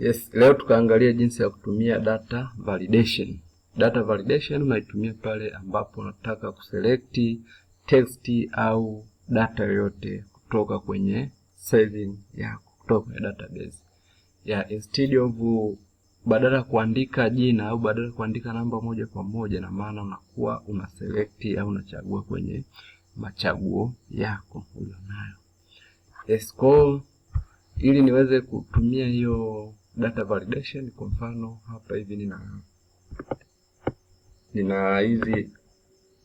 Yes, leo tukaangalia jinsi ya kutumia data validation. Data validation unaitumia pale ambapo unataka kuselect text au data yoyote kutoka kwenye saving yako, kutoka kwenye database. Instead of badala kuandika jina au badala kuandika namba moja kwa moja, na maana unakuwa una select au unachagua kwenye machaguo yako ulionayo. Yes, ili niweze kutumia hiyo data validation, kwa mfano hapa hivi nina hizi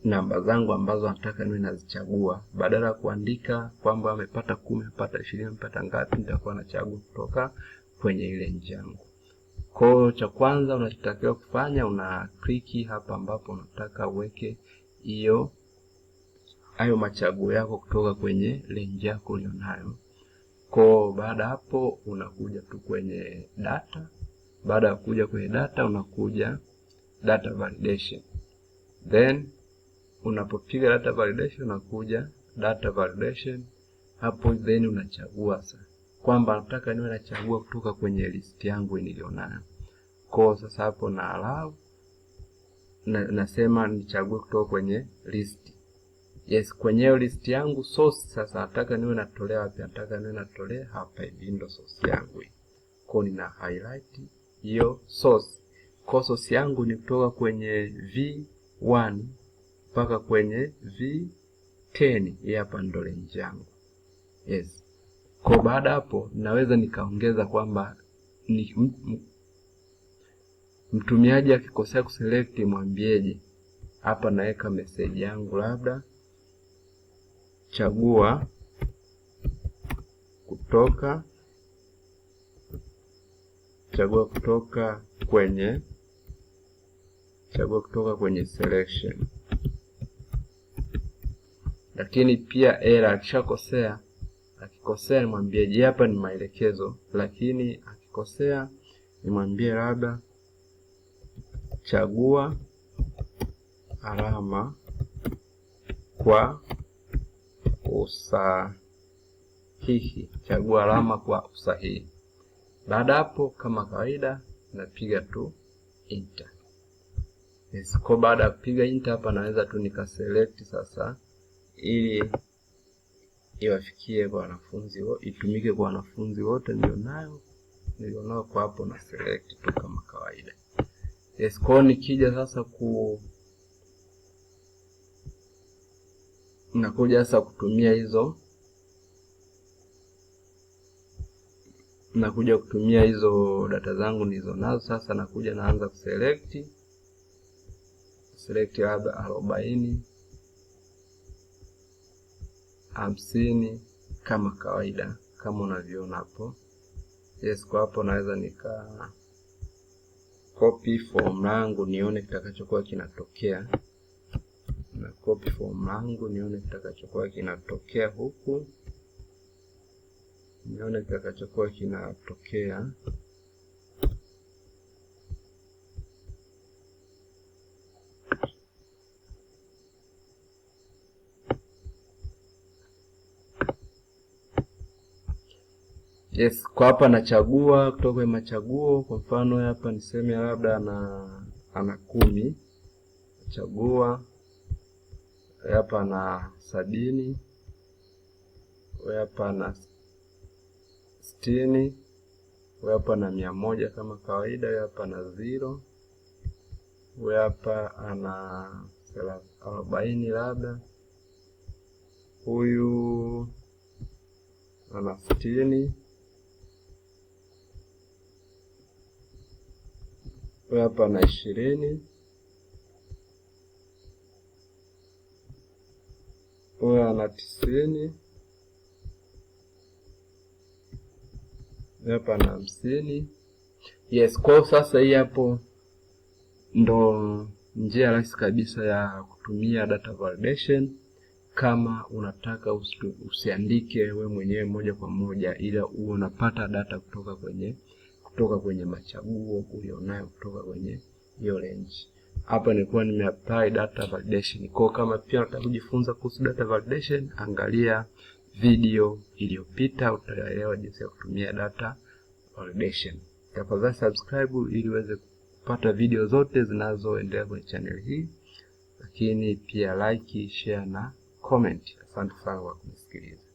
namba zangu ambazo nataka niwe nazichagua. Badala ya kuandika kwamba amepata 10, amepata 20, amepata ngapi, nitakuwa nachagua kutoka kwenye ile range yangu. Kwa cha kwanza unachotakiwa kufanya, una click hapa ambapo unataka uweke hayo machaguo yako kutoka kwenye range yako ulionayo. Kwa baada hapo unakuja tu kwenye data. Baada ya kuja kwenye data unakuja data validation. Then unapopiga data validation unakuja data validation. Hapo then unachagua sasa kwamba nataka niwe nachagua kutoka kwenye list yangu nilionayo. Kwa sasa hapo na allow nasema nichague kutoka kwenye list. Yes, kwenye list yangu source sasa nataka niwe natolea wapi? Nataka niwe natolea hapa hivi, ndo source yangu hii. Kwa nina highlight hiyo source. Kwa source yangu ni kutoka kwenye V1 mpaka kwenye V10. Hii hapa ndo range yangu. Yes. Kwa baada hapo naweza nikaongeza kwamba mtumiaji akikosea kuselect mwambieje. Hapa naweka message yangu, labda chagua kutoka kwenye selection. Lakini pia error akikosea nimwambieje. Hapa ni maelekezo, lakini akikosea nimwambie labda chagua alama kwa usahihi. Chagua alama kwa usahihi. Baada hapo kama kawaida napiga tu enter. Yes, kwa baada ya kupiga enter hapa naweza tu nikaselect sasa ili iwafikie kwa wanafunzi wote, itumike kwa wanafunzi wote nilionao kwa hapo, na select tu kama kawaida. Yes, kwa nikija sasa nakuja sasa kutumia hizo data zangu nilizonazo. Sasa nakuja naanza kuselect labda 40, 50 kama kawaida, kama unavyoona hapo. Yes, kwa hapo naweza nika copy form langu nione kitakachokuwa kinatokea. Na copy form langu nione kitakachokuwa kinatokea huku. Nione kitakachokuwa kinatokea. Yes, kwa hapa nachagua kutoka kwenye machaguo. Kwa mfano hapa niseme labda ana 10. Nachagua hapa na 70. Hapa na 60. Hapa na 100 kama kawaida. Hapa na 0. Hapa ana 40 labda. Huyu ana 60. Hapa na 20. Ana 90. Hapa na 50. Yes, kwa sasa hii hapo ndo njia rahisi kabisa ya kutumia data validation. Kama unataka usiandike we mwenyewe moja kwa moja, ila unapata data kutoka kwenye machaguo ulionayo kutoka kwenye hiyo range. Hapa nilikuwa nimeapply data validation. Kwa kama pia unataka kujifunza kuhusu data validation, angalia video iliyopita utaelewa jinsi ya kutumia data validation. Tafadhali subscribe ili uweze kupata video zote zinazoendelea kwenye channel hii, lakini pia like, share na comment. Asante sana kwa kunisikiliza.